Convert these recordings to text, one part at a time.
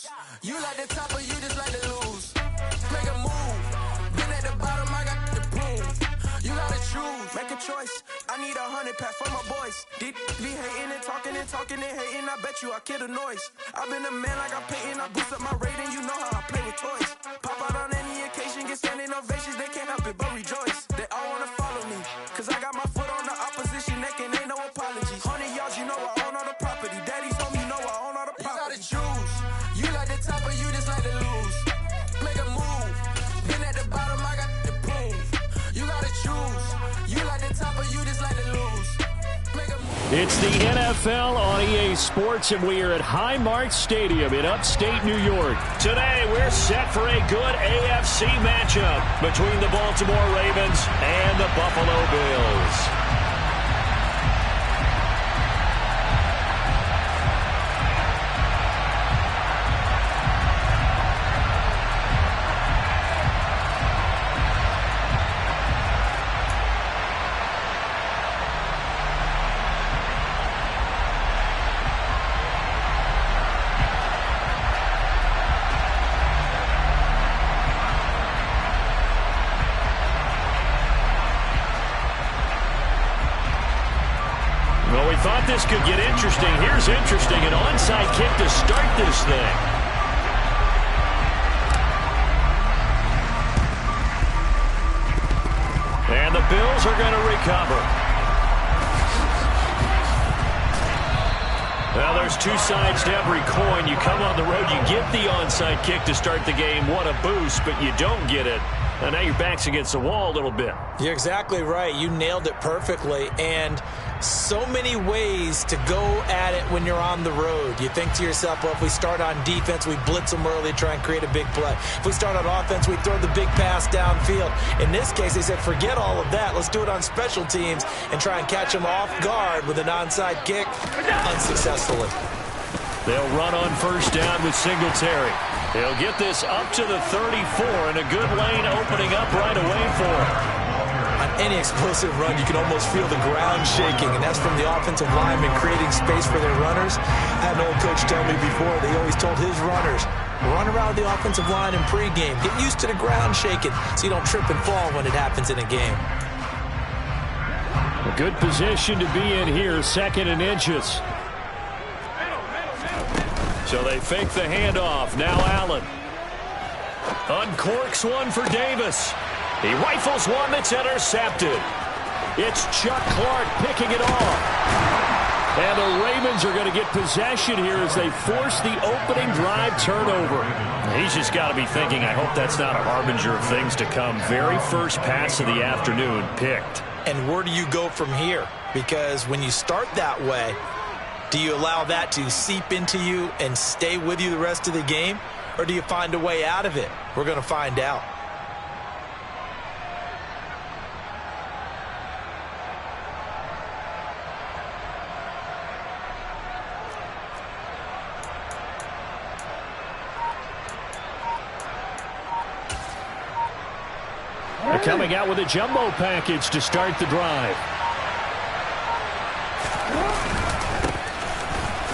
choose. You like the top or you just like to lose. Make a move. Been at the bottom, I got to prove. You gotta choose. Make a choice. I need 100 pack for my boys. Deep be hating and talking and hating. I bet you I kill the noise. I've been a man like I'm painting. I boost up my rating. You know how I play with toys. Pop out on any occasion, get standing ovations. They can't help it but rejoice. They all wanna follow me. Cause I got my foot on the opposition neck and ain't no apologies. 100 yards, you know I own all the property. Daddy's home, you know I own all the property. You gotta choose. You like the top or you just like to lose. Make a move. Been at the bottom, I got to prove. You gotta choose. You like the top or you just like to lose. Make a move. It's the NFL on EA Sports, and we are at Highmark Stadium in upstate New York. Today, we're set for a good AFC matchup between the Baltimore Ravens and the Buffalo Bills. Thought this could get interesting. Here's interesting. An onside kick to start this thing. And the Bills are going to recover. Well, there's two sides to every coin. You come on the road, you get the onside kick to start the game. What a boost, but you don't get it. And now your back's against the wall a little bit. You're exactly right. You nailed it perfectly. And so many ways to go at it when you're on the road. You think to yourself, well, if we start on defense, we blitz them early, try and create a big play. If we start on offense, we throw the big pass downfield. In this case, they said, forget all of that. Let's do it on special teams and try and catch them off guard with an onside kick unsuccessfully. They'll run on first down with Singletary. He'll get this up to the 34, and a good lane opening up right away for him. On any explosive run, you can almost feel the ground shaking, and that's from the offensive linemen creating space for their runners. I had an old coach tell me before, they always told his runners, run around the offensive line in pregame. Get used to the ground shaking so you don't trip and fall when it happens in a game. A good position to be in here, 2nd and inches. So they fake the handoff. Now Allen. Uncorks one for Davis. He rifles one that's intercepted. It's Chuck Clark picking it off. And the Ravens are going to get possession here as they force the opening drive turnover. He's just got to be thinking, I hope that's not a harbinger of things to come. Very first pass of the afternoon picked. And where do you go from here? Because when you start that way, do you allow that to seep into you and stay with you the rest of the game? Or do you find a way out of it? We're going to find out. They're coming out with a jumbo package to start the drive.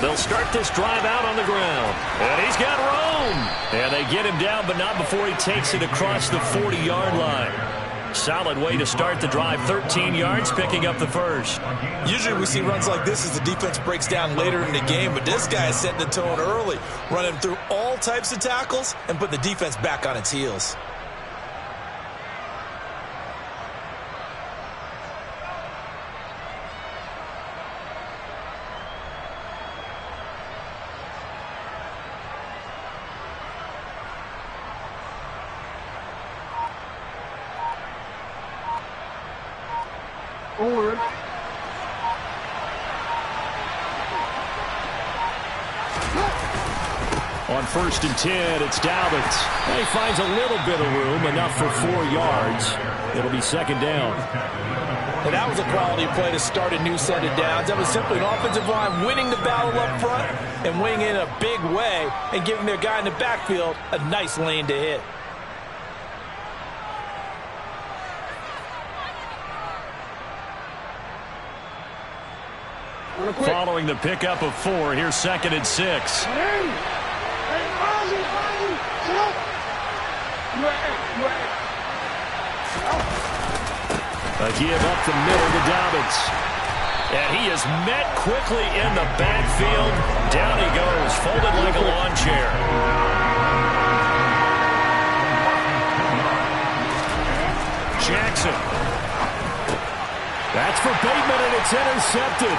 They'll start this drive out on the ground. And he's got room. And they get him down, but not before he takes it across the 40-yard line. Solid way to start the drive. 13 yards, picking up the first. Usually we see runs like this as the defense breaks down later in the game, but this guy is setting the tone early, running through all types of tackles and put the defense back on its heels. On 1st and 10, it's Dobbins. He finds a little bit of room, enough for 4 yards. It'll be 2nd down. And that was a quality play to start a new set of downs. That was simply an offensive line winning the battle up front and winning in a big way and giving their guy in the backfield a nice lane to hit. Following the pickup of 4, here's 2nd and 6. A give up the middle to Dobbins. And he is met quickly in the backfield. Down he goes, folded like a lawn chair. Jackson. That's for Bateman, and it's intercepted.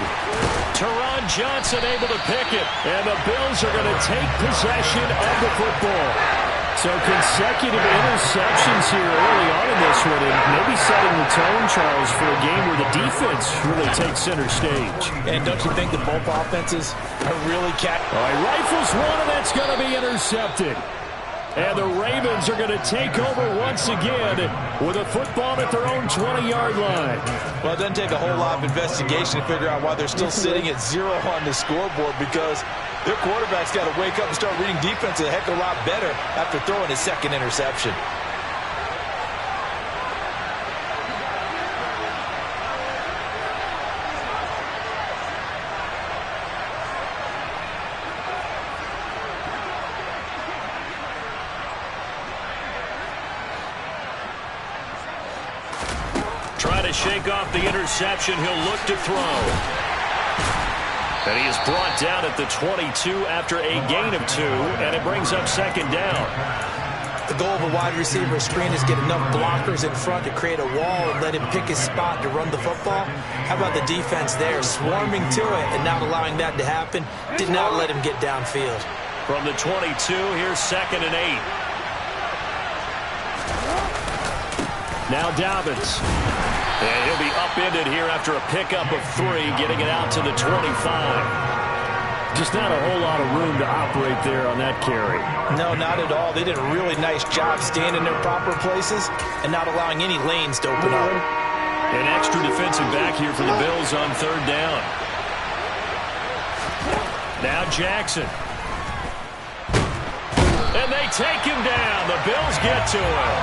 Teron Johnson able to pick it, and the Bills are going to take possession of the football. So consecutive interceptions here early on in this one, and maybe setting the tone, Charles, for a game where the defense really takes center stage. And don't you think that both offenses are really All right, rifles one, and that's going to be intercepted. And the Ravens are going to take over once again with a football at their own 20-yard line. Well, it doesn't take a whole lot of investigation to figure out why they're still sitting at 0 on the scoreboard, because their quarterback's got to wake up and start reading defense a heck of a lot better after throwing his second interception. Trying to shake off the interception. He'll look to throw. And he is brought down at the 22 after a gain of 2, and it brings up second down. The goal of a wide receiver screen is get enough blockers in front to create a wall and let him pick his spot to run the football. How about the defense there, swarming to it and not allowing that to happen? Did not let him get downfield. From the 22, here's 2nd and 8. Now Dobbins. And he'll be upended here after a pickup of 3, getting it out to the 25. Just not a whole lot of room to operate there on that carry. No, not at all. They did a really nice job staying in their proper places and not allowing any lanes to open up. An extra defensive back here for the Bills on 3rd down. Now Jackson. And they take him down. The Bills get to him.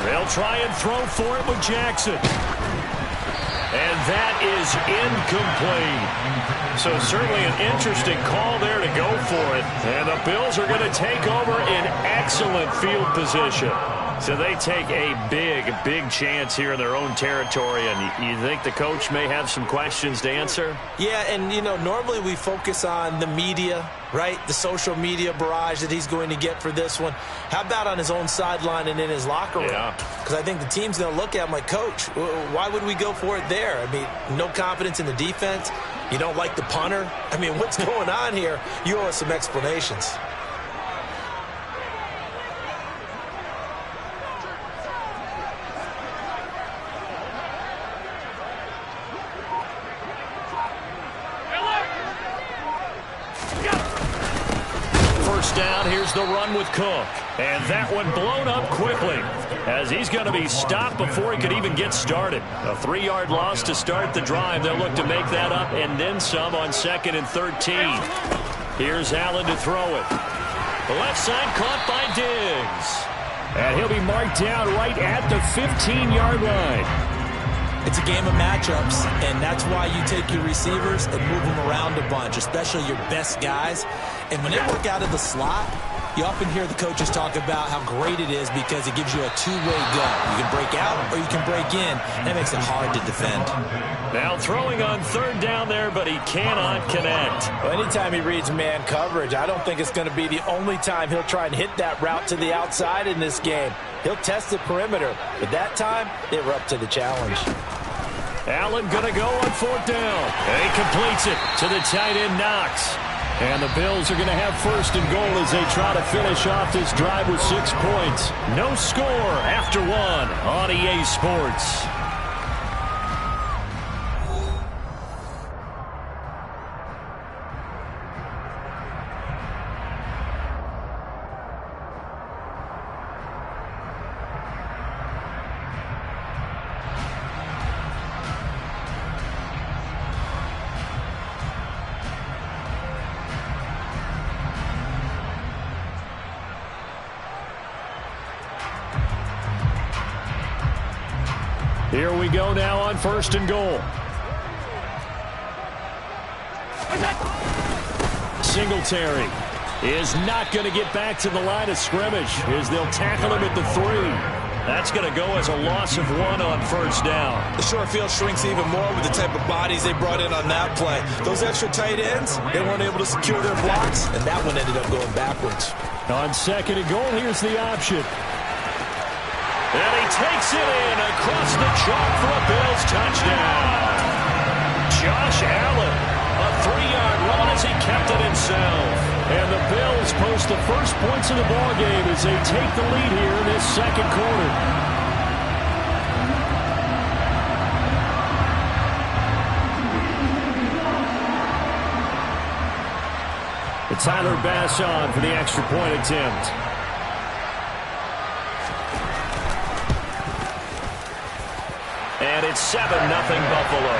They'll try and throw for it with Jackson. And that is incomplete. So certainly an interesting call there to go for it. And the Bills are going to take over in excellent field position. So they take a big chance here in their own territory. And you think the coach may have some questions to answer? Yeah, and, you know, normally we focus on the media, right? The social media barrage that he's going to get for this one. How about on his own sideline and in his locker room? Yeah. Because I think the team's going to look at him like, Coach, why would we go for it there? I mean, no confidence in the defense. You don't like the punter. I mean, what's going on here? You owe us some explanations. Down, here's the run with Cook. And that one blown up quickly as he's going to be stopped before he could even get started. A 3-yard loss to start the drive. They'll look to make that up and then some on 2nd and 13. Here's Allen to throw it. The left side caught by Diggs. And he'll be marked down right at the 15-yard line. It's a game of matchups, and that's why you take your receivers and move them around a bunch, especially your best guys. And when they work out of the slot, you often hear the coaches talk about how great it is because it gives you a two-way go. You can break out or you can break in. That makes it hard to defend. Now throwing on 3rd down there, but he cannot connect. Well, anytime he reads man coverage, I don't think it's going to be the only time he'll try and hit that route to the outside in this game. He'll test the perimeter, but that time they were up to the challenge. Allen going to go on 4th down. And he completes it to the tight end, Knox. And the Bills are going to have 1st and goal as they try to finish off this drive with 6 points. No score after 1 on EA Sports. Here we go now on 1st and goal. Singletary is not going to get back to the line of scrimmage as they'll tackle him at the 3. That's going to go as a loss of 1 on first down. The short field shrinks even more with the type of bodies they brought in on that play. Those extra tight ends, they weren't able to secure their blocks, and that one ended up going backwards. On 2nd and goal, here's the option. And he takes it in across the chalk for a Bills touchdown. Josh Allen, a 3-yard run as he kept it himself. And the Bills post the first points of the ballgame as they take the lead here in this second quarter. It's Tyler Bass on for the extra point attempt. And it's 7-0 Buffalo.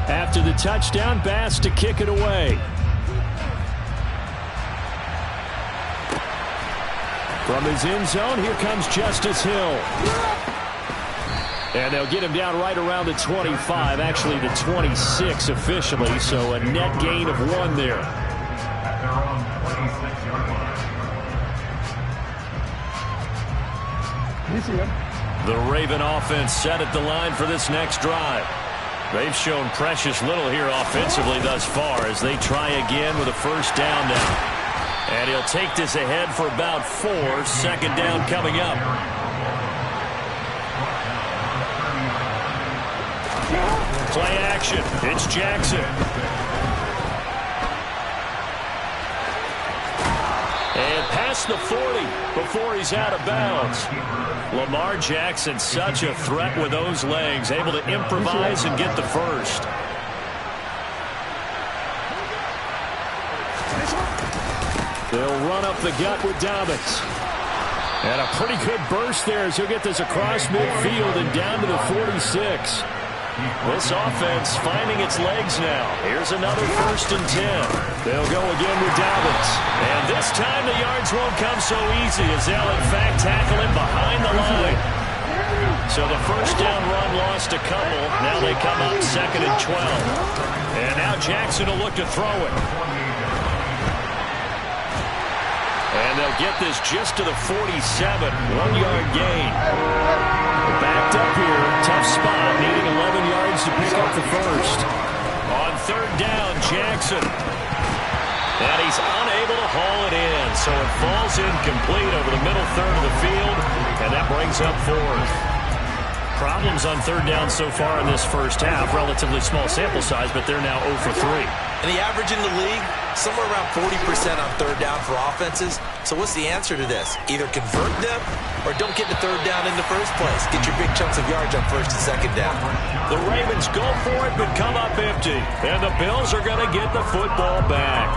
After the touchdown, Bass to kick it away. From his end zone, here comes Justice Hill. And they'll get him down right around the 25, actually the 26 officially, so a net gain of 1 there. The Raven offense set at the line for this next drive. They've shown precious little here offensively thus far as they try again with a first down now. And he'll take this ahead for about 4. Second down coming up. Play action. It's Jackson. And past the 40 before he's out of bounds. Lamar Jackson, such a threat with those legs, able to improvise and get the first. They'll run up the gut with Dobbins. And a pretty good burst there as he'll get this across midfield and down to the 46. This offense finding its legs now. Here's another 1st and 10. They'll go again with Dobbins. And this time the yards won't come so easy as they'll in fact tackle him behind the line. So the first down run lost a couple. Now they come up 2nd and 12. And now Jackson will look to throw it. And they'll get this just to the 47. 1-yard gain. Backed up here. Tough spot. Needing 11 yards to pick up the first. On 3rd down, Jackson. And he's unable to haul it in. So it falls incomplete over the middle third of the field. And that brings up 4th. Problems on 3rd down so far in this first half. Relatively small sample size, but they're now 0 for 3. And the average in the league, somewhere around 40% on 3rd down for offenses. So what's the answer to this? Either convert them or don't get the 3rd down in the first place. Get your big chunks of yards on 1st and 2nd down. The Ravens go for it but come up empty. And the Bills are going to get the football back.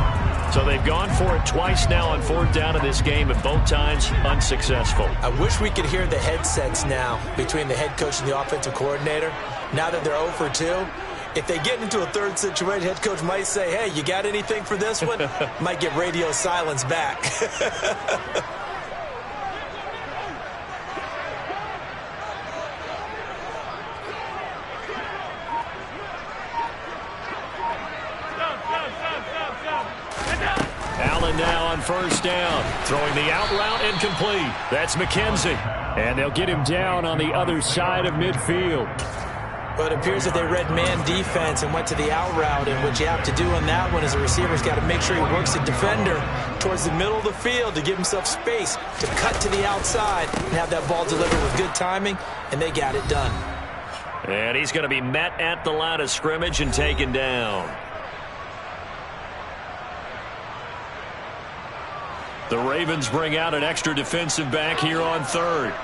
So they've gone for it twice now on 4th down in this game, and both times unsuccessful. I wish we could hear the headsets now between the head coach and the offensive coordinator. Now that they're 0 for 2, if they get into a 3rd situation, head coach might say, hey, you got anything for this one? Might get radio silence back. Allen now on 1st down. Throwing the out route incomplete. That's McKenzie. And they'll get him down on the other side of midfield. But it appears that they read man defense and went to the out route. And what you have to do on that one is a receiver's got to make sure he works the defender towards the middle of the field to give himself space to cut to the outside and have that ball delivered with good timing. And they got it done. And he's going to be met at the line of scrimmage and taken down. The Ravens bring out an extra defensive back here on third.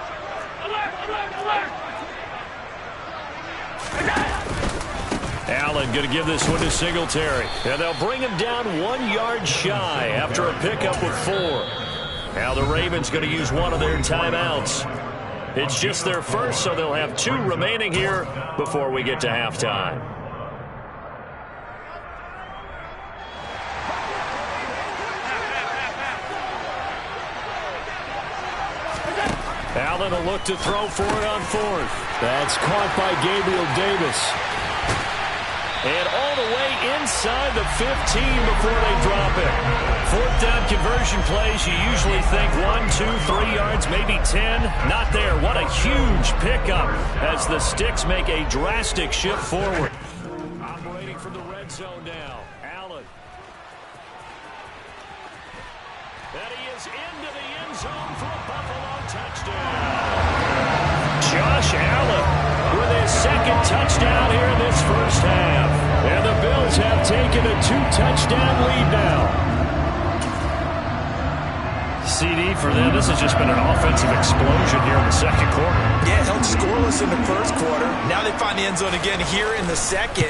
Allen going to give this one to Singletary. And they'll bring him down 1 yard shy after a pickup of 4. Now the Ravens going to use one of their timeouts. It's just their first, so they'll have 2 remaining here before we get to halftime. Allen will look to throw for it on 4th. That's caught by Gabriel Davis. And all the way inside the 15 before they drop it. 4th down conversion plays, you usually think 1, 2, 3 yards, maybe 10. Not there. What a huge pickup as the Sticks make a drastic shift forward. Operating from the red zone now. Allen. And he is into the end zone for a Buffalo touchdown. Josh Allen with his 2nd touchdown here in this first half. And the Bills have taken a 2-touchdown lead now. CD for them. This has just been an offensive explosion here in the 2nd quarter. Yeah, held scoreless in the 1st quarter. Now they find the end zone again here in the 2nd.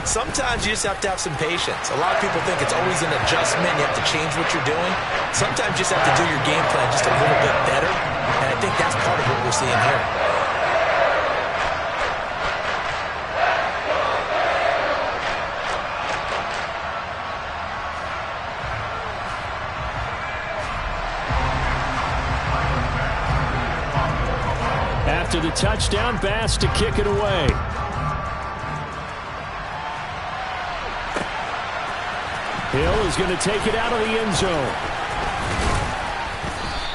Sometimes you just have to have some patience. A lot of people think it's always an adjustment. You have to change what you're doing. Sometimes you just have to do your game plan just a little bit better. And I think that's part of what we're seeing here. After the touchdown, Bass to kick it away. Hill is going to take it out of the end zone.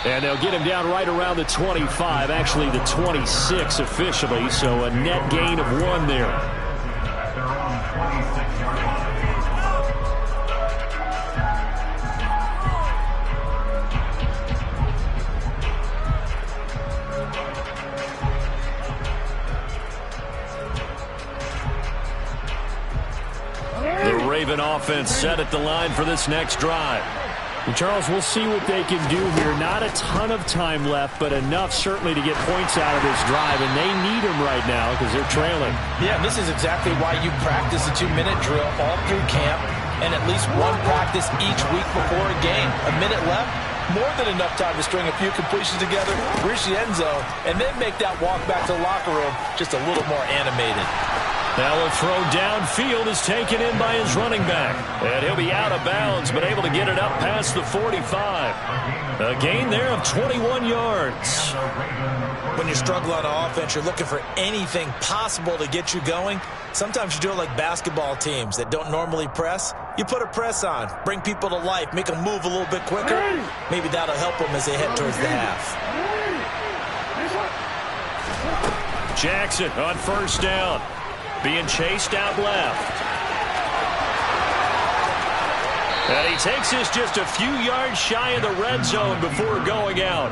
And they'll get him down right around the 25, actually the 26 officially, so a net gain of 1 there. Raven offense set at the line for this next drive. And Charles, we'll see what they can do here. Not a ton of time left, but enough certainly to get points out of this drive, and they need them right now because they're trailing. Yeah, this is exactly why you practice a 2-minute drill all through camp and at least 1 practice each week before a game. A minute left, more than enough time to string a few completions together, reach the end zone, and then make that walk back to the locker room just a little more animated. Now a throw downfield is taken in by his running back. And he'll be out of bounds, but able to get it up past the 45. A gain there of 21 yards. When you struggle on offense, you're looking for anything possible to get you going. Sometimes you do it like basketball teams that don't normally press. You put a press on, bring people to life, make them move a little bit quicker. Maybe that'll help them as they head towards the half. Jackson on 1st down. Being chased out left. And he takes this just a few yards shy of the red zone before going out.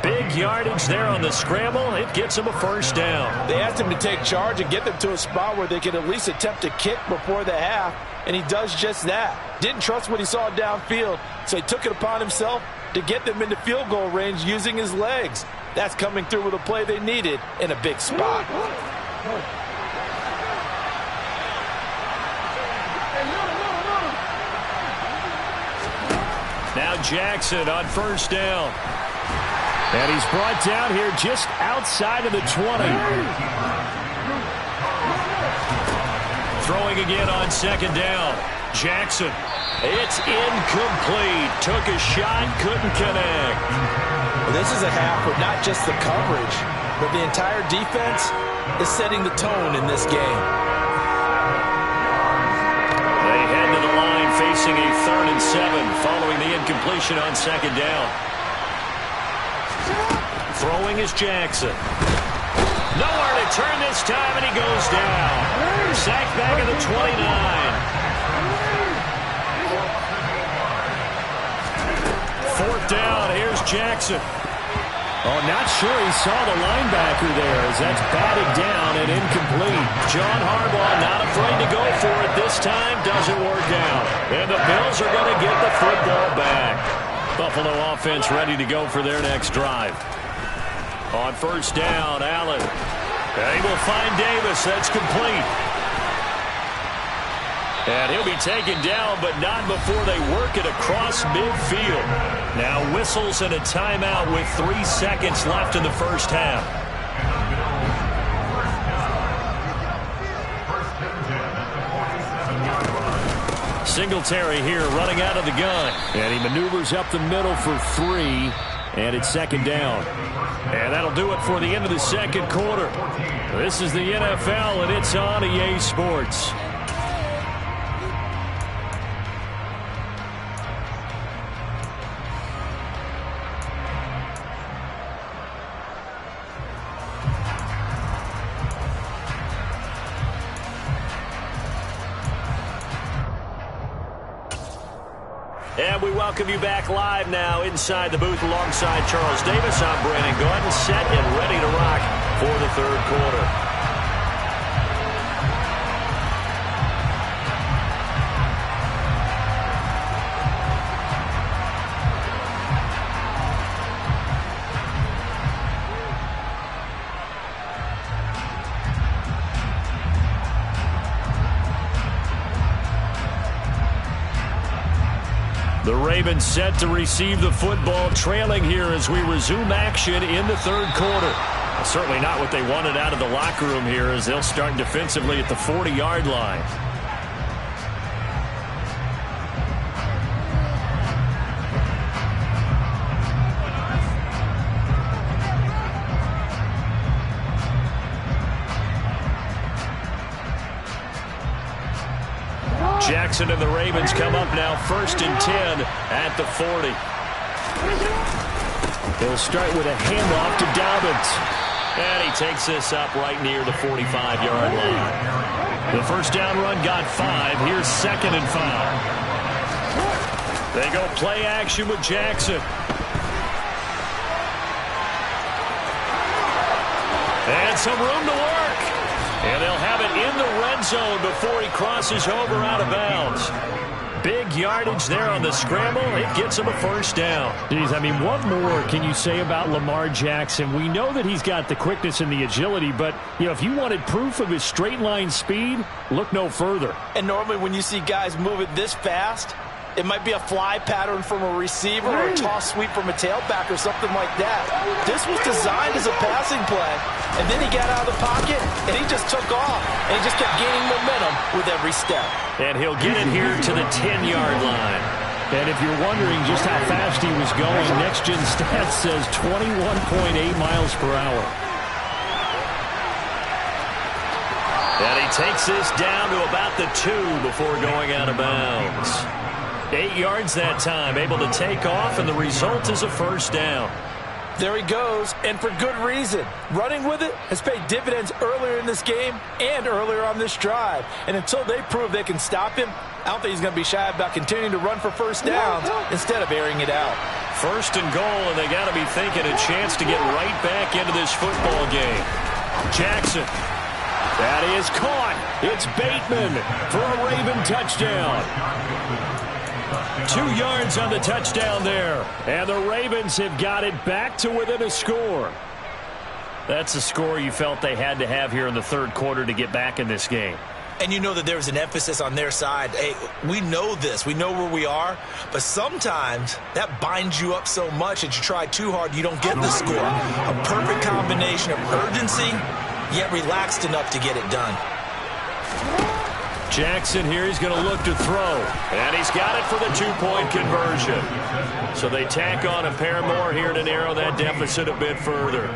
Big yardage there on the scramble. It gets him a 1st down. They asked him to take charge and get them to a spot where they could at least attempt a kick before the half, and he does just that. Didn't trust what he saw downfield, so he took it upon himself to get them into field goal range using his legs. That's coming through with a play they needed in a big spot. Now Jackson on 1st down. And he's brought down here just outside of the 20. Throwing again on 2nd down. Jackson. It's incomplete. Took a shot, couldn't connect. Well, this is a half with not just the coverage, but the entire defense is setting the tone in this game. They head to the line facing a 3rd and 7 following the incompletion on 2nd down. Throwing is Jackson. Nowhere to turn this time, and he goes down. Sacked back at the 29. 4th down, here's Jackson. Oh, not sure he saw the linebacker there as that's batted down and incomplete. John Harbaugh not afraid to go for it this time. Doesn't work out. And the Bills are going to get the football back. Buffalo offense ready to go for their next drive. On first down, Allen. He will find Davis. That's complete. And he'll be taken down, but not before they work it across midfield. Now whistles and a timeout with 3 seconds left in the first half. Singletary here running out of the gun. And he maneuvers up the middle for 3. And it's second down. And that'll do it for the end of the second quarter. This is the NFL, and it's on EA Sports. And we welcome you back live now inside the booth alongside Charles Davis. I'm Brandon Gaudin, set and ready to rock for the third quarter. The Ravens set to receive the football, trailing here as we resume action in the third quarter. Certainly not what they wanted out of the locker room here, as they'll start defensively at the 40-yard line. Jackson and the Ravens come up now first and 10 at the 40. They'll start with a handoff to Dobbins. And he takes this up right near the 45-yard line. The first down run got 5. Here's second and 5. They go play action with Jackson. And some room to work. And they'll have it in the red zone before he crosses over out of bounds. Big yardage there on the scramble. It gets him a first down. Geez, I mean, what more can you say about Lamar Jackson? We know that he's got the quickness and the agility, but, you know, if you wanted proof of his straight line speed, look no further. And normally when you see guys move it this fast, it might be a fly pattern from a receiver or a toss sweep from a tailback or something like that. This was designed as a passing play, and then he got out of the pocket, and he just took off, and he just kept gaining momentum with every step. And he'll get it here to the 10-yard line. And if you're wondering just how fast he was going, Next Gen Stats says 21.8 miles per hour. And he takes this down to about the 2 before going out of bounds. 8 yards that time, able to take off, and the result is a first down. There he goes, and for good reason. Running with it has paid dividends earlier in this game and earlier on this drive. And until they prove they can stop him, I don't think he's going to be shy about continuing to run for first downs instead of airing it out. First and goal, and they got to be thinking a chance to get right back into this football game. Jackson. That is caught. It's Bateman for a Raven touchdown. 2 yards on the touchdown there. And the Ravens have got it back to within a score. That's a score you felt they had to have here in the third quarter to get back in this game. And you know that there's an emphasis on their side. Hey, we know this. We know where we are. But sometimes that binds you up so much that you try too hard, you don't get the score. A perfect combination of urgency, yet relaxed enough to get it done. Jackson here, he's going to look to throw. And he's got it for the 2-point conversion. So they tack on a pair more here to narrow that deficit a bit further.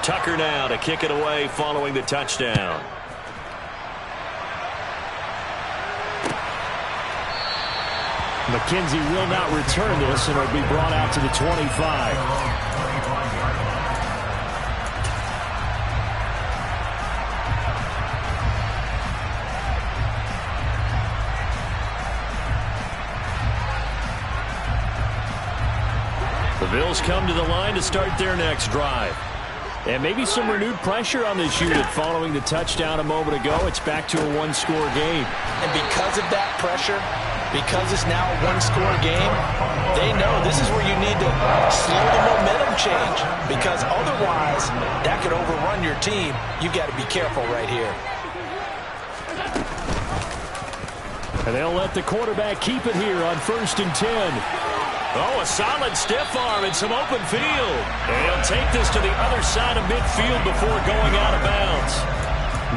Tucker now to kick it away following the touchdown. McKenzie will not return this, and it'll be brought out to the 25. Bills come to the line to start their next drive. And maybe some renewed pressure on this unit following the touchdown a moment ago. It's back to a one-score game. And because of that pressure, because it's now a one-score game, they know this is where you need to slow the momentum change, because otherwise that could overrun your team. You've got to be careful right here. And they'll let the quarterback keep it here on 1st and 10. Oh, a solid stiff arm and some open field. And he'll take this to the other side of midfield before going out of bounds.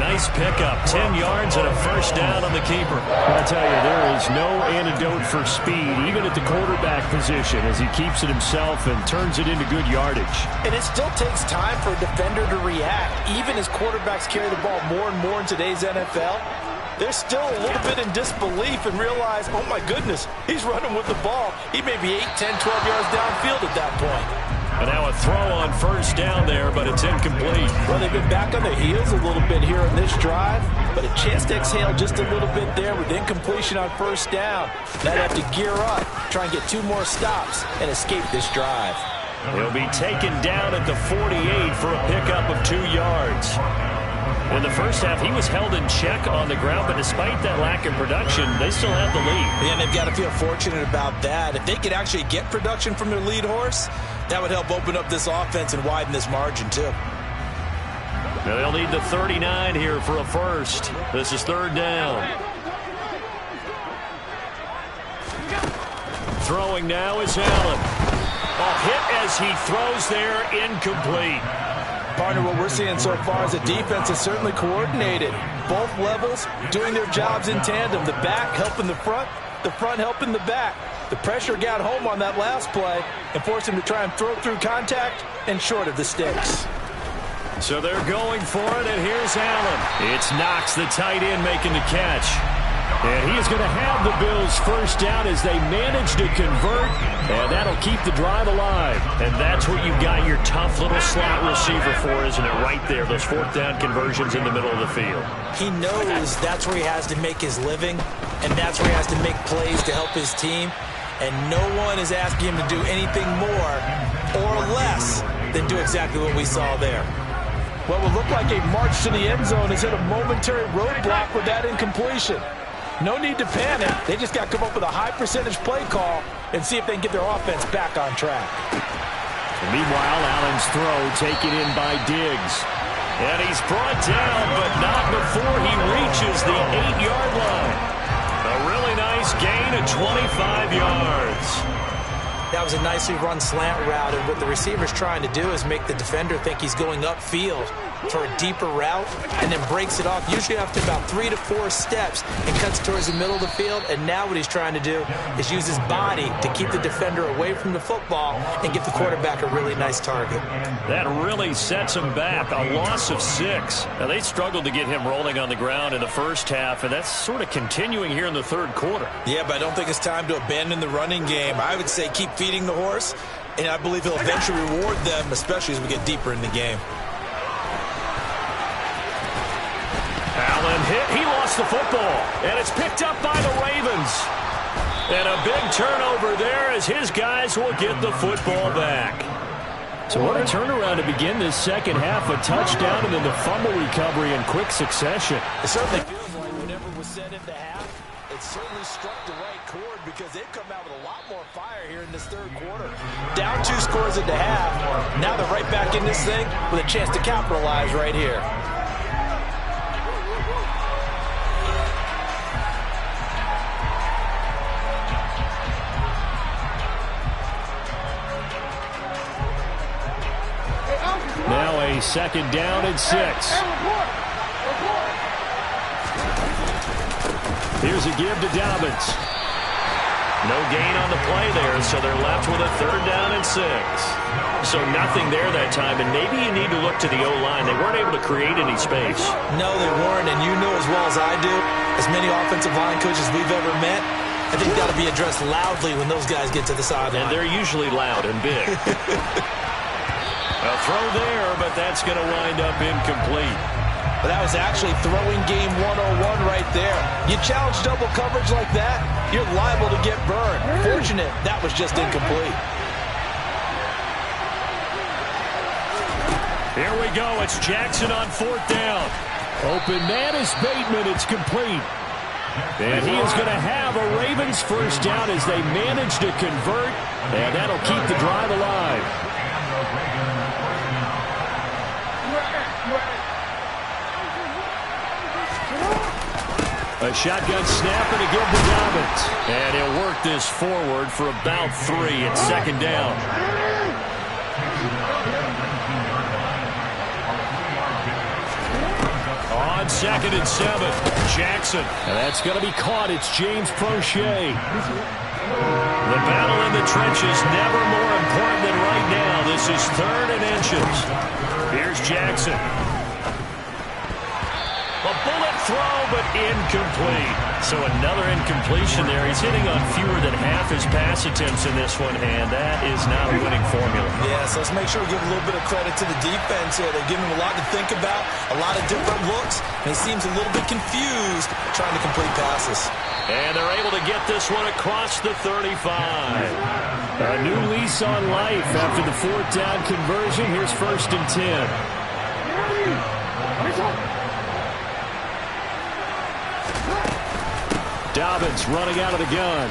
Nice pickup, 10 yards and a first down on the keeper. I tell you, there is no antidote for speed, even at the quarterback position, as he keeps it himself and turns it into good yardage. And it still takes time for a defender to react. Even as quarterbacks carry the ball more and more in today's NFL, they're still a little bit in disbelief and realize, oh my goodness, he's running with the ball. He may be 8, 10, 12 yards downfield at that point. And now a throw on first down there, but it's incomplete. Well, they've been back on their heels a little bit here in this drive, but a chance to exhale just a little bit there with incompletion on first down. Now they have to gear up, try and get 2 more stops, and escape this drive. He'll be taken down at the 48 for a pickup of 2 yards. In the first half, he was held in check on the ground, but despite that lack of production, they still have the lead. And they've got to feel fortunate about that. If they could actually get production from their lead horse, that would help open up this offense and widen this margin, too. Now they'll need the 39 here for a first. This is 3rd down. Throwing now is Allen. A hit as he throws there, incomplete. Partner, what we're seeing so far is the defense is certainly coordinated. Both levels doing their jobs in tandem. The back helping the front helping the back. The pressure got home on that last play and forced him to try and throw through contact and short of the sticks. So they're going for it, and here's Allen. It's Knox, the tight end, making the catch. And he is going to have the Bills first down as they manage to convert, and that'll keep the drive alive. And that's what you've got your tough little slot receiver for, isn't it? Right there, those 4th down conversions in the middle of the field. He knows that's where he has to make his living, and that's where he has to make plays to help his team. And no one is asking him to do anything more or less than do exactly what we saw there. What would look like a march to the end zone has hit a momentary roadblock with that incompletion. No need to panic. They just got to come up with a high percentage play call and see if they can get their offense back on track. And meanwhile, Allen's throw taken in by Diggs. And he's brought down, but not before he reaches the 8-yard line. A really nice gain of 25 yards. That was a nicely run slant route, and what the receiver's trying to do is make the defender think he's going upfield for a deeper route and then breaks it off, usually after about 3 to 4 steps, and cuts towards the middle of the field. And now what he's trying to do is use his body to keep the defender away from the football and give the quarterback a really nice target. That really sets him back. A loss of 6. Now, they struggled to get him rolling on the ground in the first half, and that's sort of continuing here in the 3rd quarter. Yeah, but I don't think it's time to abandon the running game. I would say keep feeding the horse, and I believe he'll eventually reward them, especially as we get deeper in the game. Allen hit. He lost the football, and it's picked up by the Ravens. And a big turnover there as his guys will get the football back. So what a turnaround to begin this second half. A touchdown and then the fumble recovery in quick succession. It certainly feels like whenever it was set into half, it certainly struck the right chord, because they've come out with a lot more fire here in this 3rd quarter. Down 2 scores at the half. Now they're right back in this thing with a chance to capitalize right here. Now a 2nd down and 6. Here's a give to Dobbins. No gain on the play there, so they're left with a 3rd down and 6. So nothing there that time, and maybe you need to look to the O-line. They weren't able to create any space. No, they weren't, and you know as well as I do, as many offensive line coaches we've ever met, I think got to be addressed loudly when those guys get to the sideline. And they're usually loud and big. A throw there, but that's going to wind up incomplete. But that was actually throwing game 101 right there. You challenge double coverage like that, you're liable to get burned. Fortunate that was just incomplete. Here we go. It's Jackson on 4th down. Open man is Bateman. It's complete. And he is going to have a Ravens first down as they manage to convert. And that'll keep the drive alive. A shotgun snap and a give to Dobbins. And he'll work this forward for about 3 at 2nd down. On 2nd and 7, Jackson. And that's going to be caught. It's James Prochet. The battle in the trenches never more important than right now. This is 3rd and inches. Here's Jackson. A bullet throw, but incomplete. So another incompletion there. He's hitting on fewer than half his pass attempts in this one, and that is not a winning formula. Yeah, so let's make sure we give a little bit of credit to the defense here. They're giving him a lot to think about, a lot of different looks, and he seems a little bit confused trying to complete passes. And they're able to get this one across the 35. A new lease on life after the 4th down conversion. Here's 1st and 10. Dobbins running out of the gun.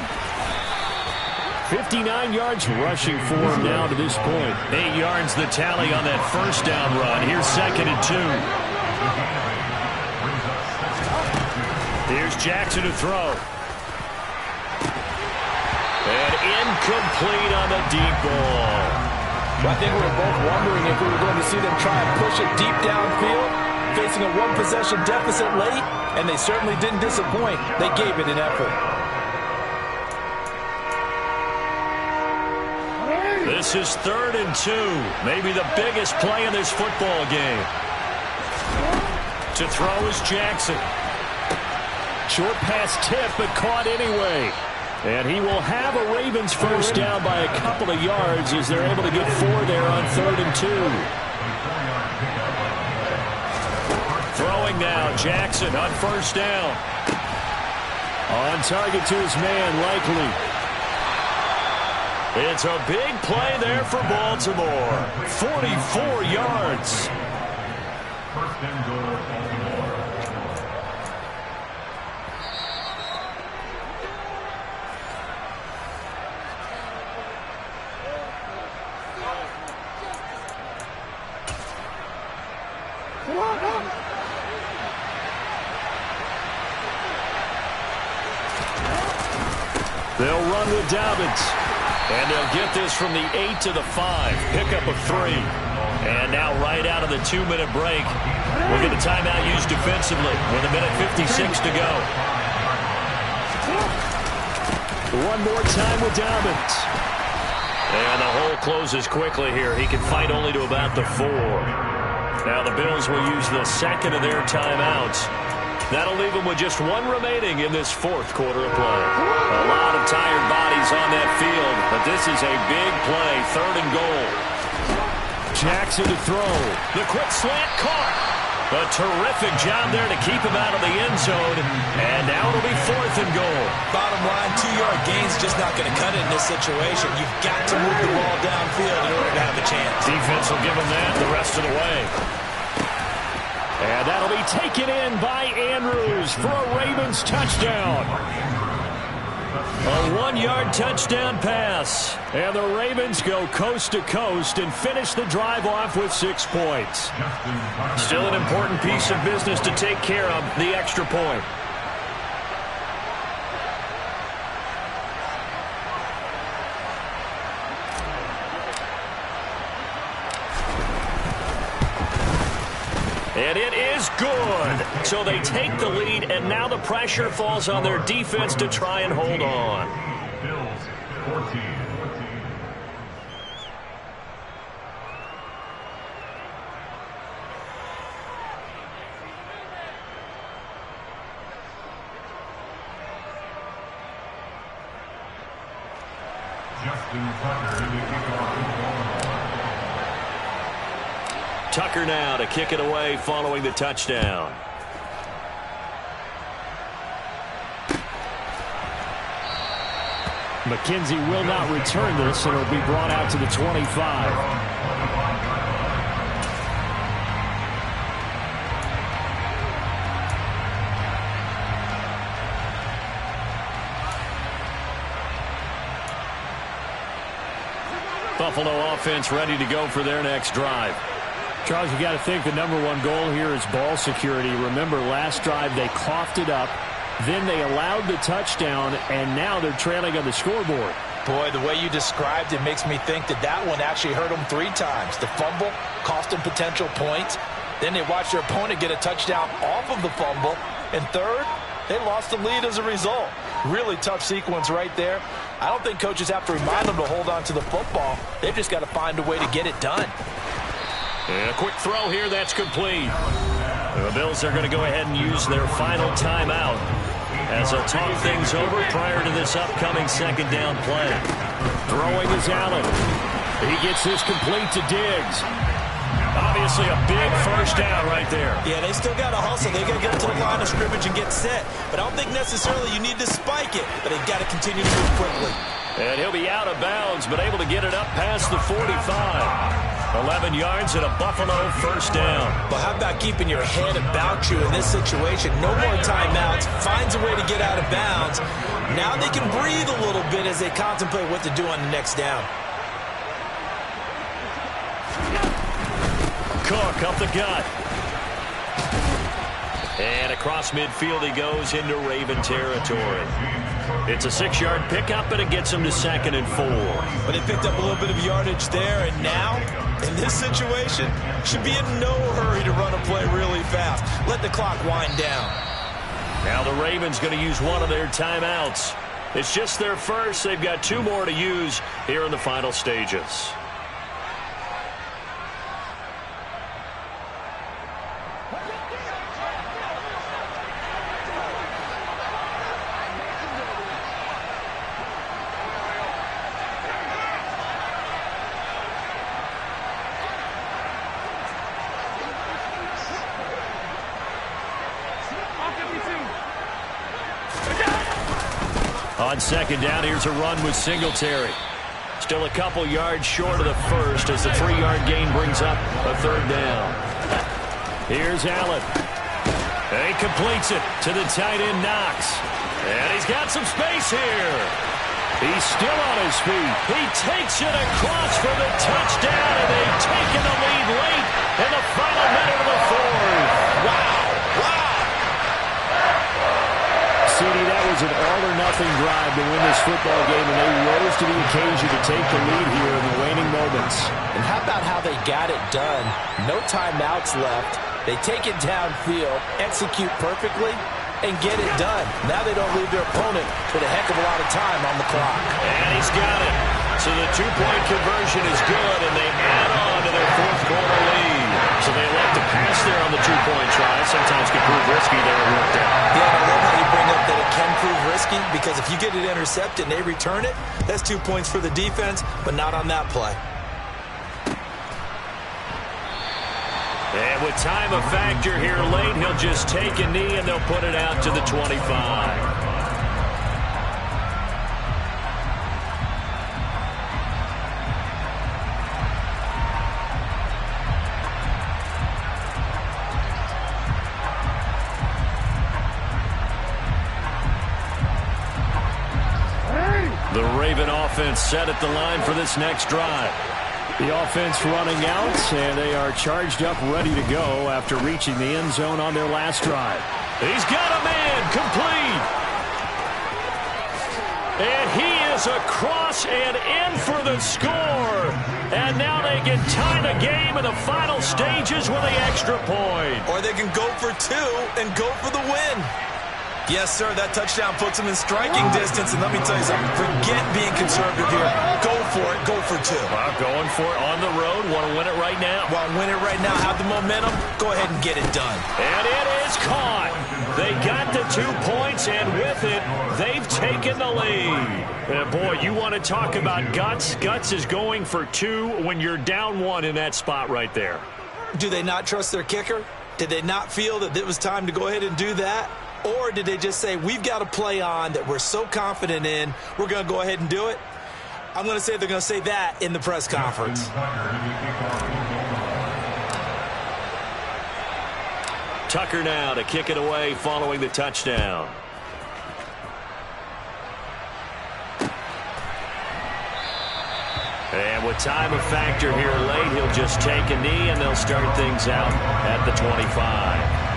59 yards rushing for him now to this point. 8 yards the tally on that 1st down run. Here's 2nd and 2. Here's Jackson to throw. And incomplete on the deep ball. I think we were both wondering if we were going to see them try and push it deep downfield, facing a 1-possession deficit late, and they certainly didn't disappoint. They gave it an effort. This is 3rd and 2. Maybe the biggest play in this football game. To throw is Jackson. Short pass tip, but caught anyway. And he will have a Ravens first down by a couple of yards as they're able to get 4 there on 3rd and 2. Throwing now, Jackson on 1st down. On target to his man, Likely. It's a big play there for Baltimore. 44 yards. First and goal. They'll run with Dobbins. And they'll get this from the 8 to the 5. Pickup of 3. And now right out of the 2-minute break, we'll get a timeout used defensively with 1:56 to go. One more time with Dobbins. And the hole closes quickly here. He can fight only to about the 4. Now the Bills will use the 2nd of their timeouts. That'll leave them with just 1 remaining in this 4th quarter of play. A lot of tired bodies on that field, but this is a big play, 3rd and goal. Jackson to throw. The quick slant caught. A terrific job there to keep him out of the end zone. And now it'll be 4th and goal. Bottom line, 2-yard gain's just not going to cut it in this situation. You've got to move the ball downfield in order to have a chance. Defense will give him that the rest of the way. And that'll be taken in by Andrews for a Ravens touchdown. A 1-yard touchdown pass. And the Ravens go coast to coast and finish the drive off with 6 points. Still an important piece of business to take care of, the extra point. And it is good. So they take the lead, and now the pressure falls on their defense to try and hold on. Bills 14. Tucker now to kick it away following the touchdown. McKenzie will not return this, and it'll be brought out to the 25. Buffalo offense ready to go for their next drive. Charles, you got to think the number one goal here is ball security. Remember, last drive they coughed it up, then they allowed the touchdown, and now they're trailing on the scoreboard. Boy, the way you described it makes me think that one actually hurt them 3 times. The fumble cost them potential points. Then they watched their opponent get a touchdown off of the fumble. And third, they lost the lead as a result. Really tough sequence right there. I don't think coaches have to remind them to hold on to the football. They've just got to find a way to get it done. And a quick throw here, that's complete. The Bills are going to go ahead and use their final timeout as they'll talk things over prior to this upcoming second down play. Throwing is Allen. He gets this complete to Diggs. Obviously a big first down right there. Yeah, they still got to hustle. They got to get to the line of scrimmage and get set. But I don't think necessarily you need to spike it. But they've got to continue to move quickly. And he'll be out of bounds, but able to get it up past the 45. 11 yards and a Buffalo first down. But how about keeping your head about you in this situation? No more timeouts. Finds a way to get out of bounds. Now they can breathe a little bit as they contemplate what to do on the next down. Cook up the gut. And across midfield he goes into Raven territory. It's a 6-yard pickup, and it gets him to 2nd and 4. But they picked up a little bit of yardage there, and now, in this situation, should be in no hurry to run a play really fast. Let the clock wind down. Now the Ravens going to use one of their timeouts. It's just their first. They've got 2 more to use here in the final stages. On second down, here's a run with Singletary. Still a couple yards short of the first as the 3-yard gain brings up a 3rd down. Here's Allen. And he completes it to the tight end, Knox. And he's got some space here. He's still on his feet. He takes it across for the touchdown, and they've taken the lead late in the final minute of the 4th. Wow. CD, that was an all-or-nothing drive to win this football game, and they rose to the occasion to take the lead here in the waning moments. And how about how they got it done? No timeouts left. They take it downfield, execute perfectly, and get it done. Now they don't leave their opponent with a heck of a lot of time on the clock. And he's got it. So the 2-point conversion is good, and they add on to their 4th quarter lead. So they elect to pass there on the 2-point try. Sometimes can prove risky there and worked out. Yeah, I love how you bring up that it can prove risky, because if you get it intercepted and they return it, that's 2 points for the defense, but not on that play. And with time a factor here late, he'll just take a knee and they'll put it out to the 25. The Raven offense set at the line for this next drive. The offense running out, and they are charged up, ready to go after reaching the end zone on their last drive. He's got a man complete. And he is across and in for the score. And now they can tie the game in the final stages with the extra point. Or they can go for 2 and go for the win. Yes, sir, that touchdown puts them in striking distance. And let me tell you something, forget being conservative here. Go for it, go for 2. Well, going for it on the road. Want to win it right now? Want to win it right now, have the momentum, go ahead and get it done. And it is caught. They got the 2 points, and with it, they've taken the lead. Boy, you want to talk about guts. Guts is going for 2 when you're down 1 in that spot right there. Do they not trust their kicker? Did they not feel that it was time to go ahead and do that? Or did they just say, we've got a play on that we're so confident in, we're going to go ahead and do it? I'm going to say they're going to say that in the press conference. Tucker now to kick it away following the touchdown. And with time a factor here late, he'll just take a knee, and they'll start things out at the 25.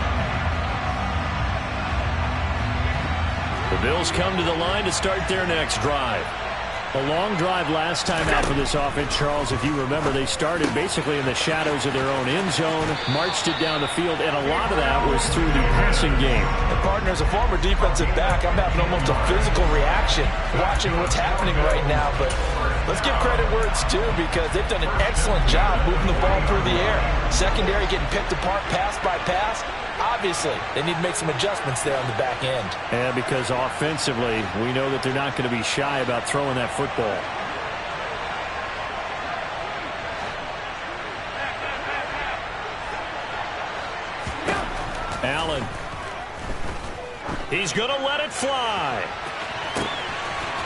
The Bills come to the line to start their next drive. A long drive last time out for this offense, Charles. If you remember, they started basically in the shadows of their own end zone, marched it down the field, and a lot of that was through the passing game. And partner, as a former defensive back, I'm having almost a physical reaction watching what's happening right now. But let's give credit where it's due, because they've done an excellent job moving the ball through the air. Secondary getting picked apart pass by pass. Obviously, they need to make some adjustments there on the back end. And because offensively, we know that they're not going to be shy about throwing that football. Allen. He's going to let it fly.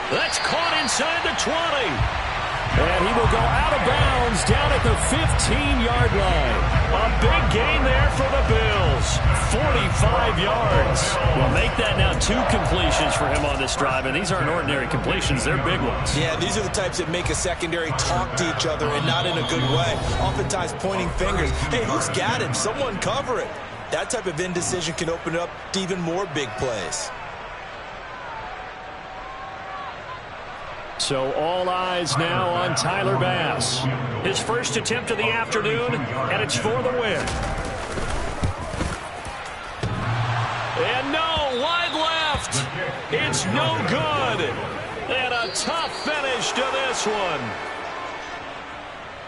That's caught inside the 20. And he will go out of bounds down at the 15-yard line. A big gain there for the Bills. 45 yards. Well, make that now 2 completions for him on this drive, and these aren't ordinary completions. They're big ones. Yeah, these are the types that make a secondary talk to each other, and not in a good way. Oftentimes pointing fingers. Hey, who's got him? Someone cover it. That type of indecision can open up to even more big plays. So all eyes now on Tyler Bass. His first attempt of the afternoon, and it's for the win. And no, wide left. It's no good. And a tough finish to this one.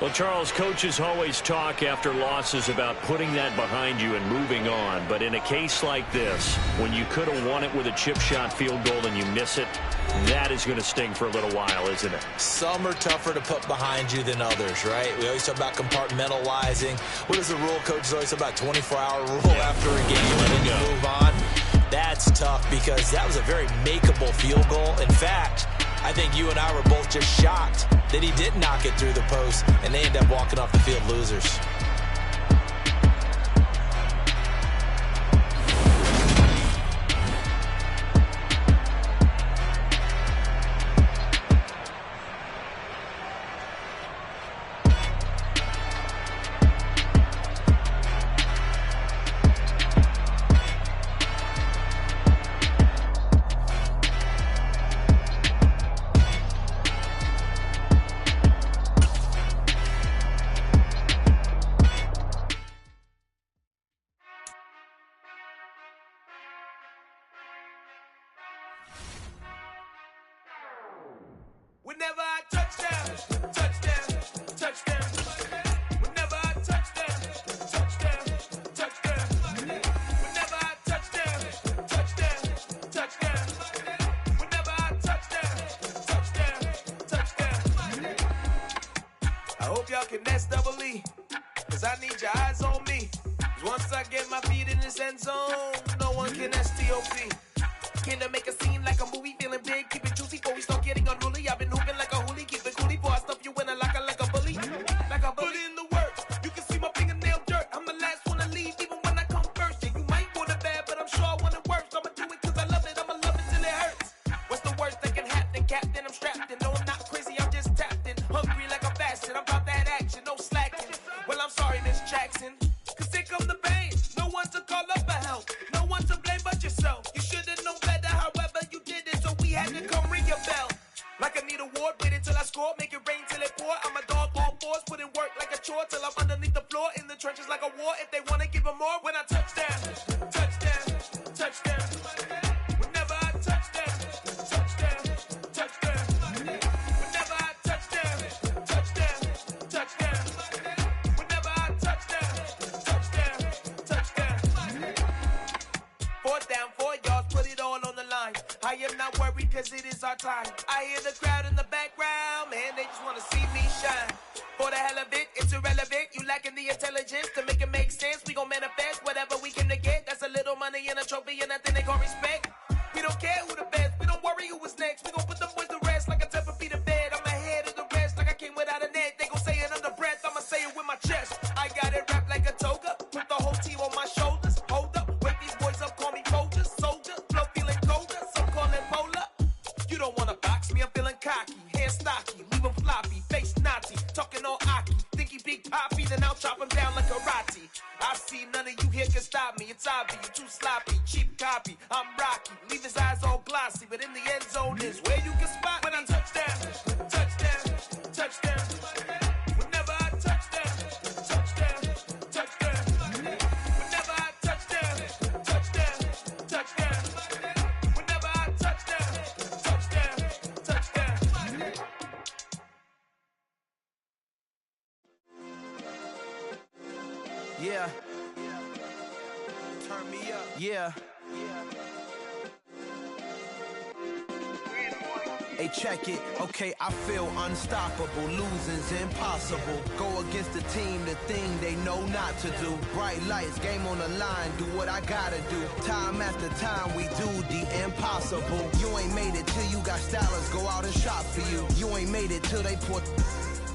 Well, Charles, coaches always talk after losses about putting that behind you and moving on. But in a case like this, when you could have won it with a chip shot field goal and you miss it, that is going to sting for a little while, isn't it? Some are tougher to put behind you than others, right? We always talk about compartmentalizing. What is the rule? Coaches always talk about 24-hour rule after a game and then you move on. That's tough, because that was a very makeable field goal. In fact, I think you and I were both just shocked that he did knock it through the post, and they end up walking off the field losers. Whenever I touchdown, touchdown, touchdown. Whenever I touchdown, touchdown, touchdown. Whenever I touchdown, touchdown, touchdown. Whenever I touchdown, touchdown, touchdown. I hope y'all can nest double E, cause I need your eyes on me. Cause once I get my feet in this end zone, no one can STOP. Can to make a scene like a movie, feeling big, keep it juicy before we start getting unruly. I've been hooping like a hoolie, keep it coolie before I stuff you in a locker like a bully. Like a bully in the work, you can see my fingernail dirt. I'm the last one to leave, even when I come first. Yeah, you might want it bad, but I'm sure I want it worse. I'ma do it cause I love it, I'ma love it till it hurts. What's the worst that can happen, Captain? I'm strapped in, no I'm not crazy, I'm just tapped in. Hungry like I'm fasting, I'm about that action, no slacking. Well, I'm sorry, Miss Jackson, cause here come the pain. No one to call up for help, no one to blame but yourself. You should've known better, however you did it, so we had to come ring your bell. Like I need a ward, wait until I score, make it rain till it pour. I'm a dog on fours, put in work like a chore till I'm underneath the floor, in the trenches like a war. If they wanna give them more, when I touchdown, touchdown, touchdown. Whenever I touchdown, touchdown, touchdown. Whenever I touchdown, touchdown, touchdown. Whenever I touchdown, touchdown, touchdown. 4th down, 4 yards, put it all on the line. I am not worried cause it is our time. I hear the crowd in the background, man, they just wanna see me shine. For the hell of it, it's irrelevant. You lacking the intelligence to make it make sense. We gon' manifest whatever we can to get. That's a little money and a trophy and nothing they gon' respect. We don't care who the best, we don't worry who is next. We gon' put them boys to rest like a 10 feet of bed. I'm ahead of the rest like I came without a net. They gon' say it under breath, I'ma say it with my chest. I got it wrapped like a toga, put the whole team on my shoulders. Hold up, wake these boys up, call me soldier, soldier. Flow feeling colder, some call it polar. You don't wanna box me, I'm feeling cocky, hair stocky, leave them floppy, face knotty. talking on Aki. Think he big poppy, then I'll chop him down like karate. I see none of you here can stop me. It's obvious, you too sloppy, cheap copy. I'm Rocky, leave his eyes all glossy, but in the end zone is where you can spot when I touchdown, touchdown, touchdown. Whenever I touchdown, touchdown, touchdown. Whenever I touchdown, touchdown, touchdown. Whenever I touchdown, touchdown, touchdown. Yeah. Turn me up. Yeah. Hey, check it. Okay, I feel unstoppable. Losing's impossible. Go against the team, the thing they know not to do. Bright lights, game on the line, do what I gotta do. Time after time, we do the impossible. You ain't made it till you got stylers go out and shop for you. You ain't made it till they put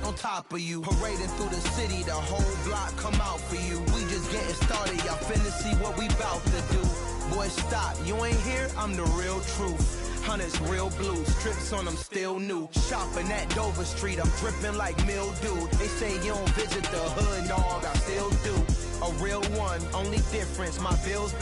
on top of you. Parading through the city, the whole block come out for you. We just getting started, y'all finna see what we bout to do. Boy, stop, you ain't here, I'm the real truth. Hunters real blue, strips on them still new. Shopping at Dover Street, I'm dripping like mildew. They say you don't visit the hood, dog, I still do. A real one, only difference, my bills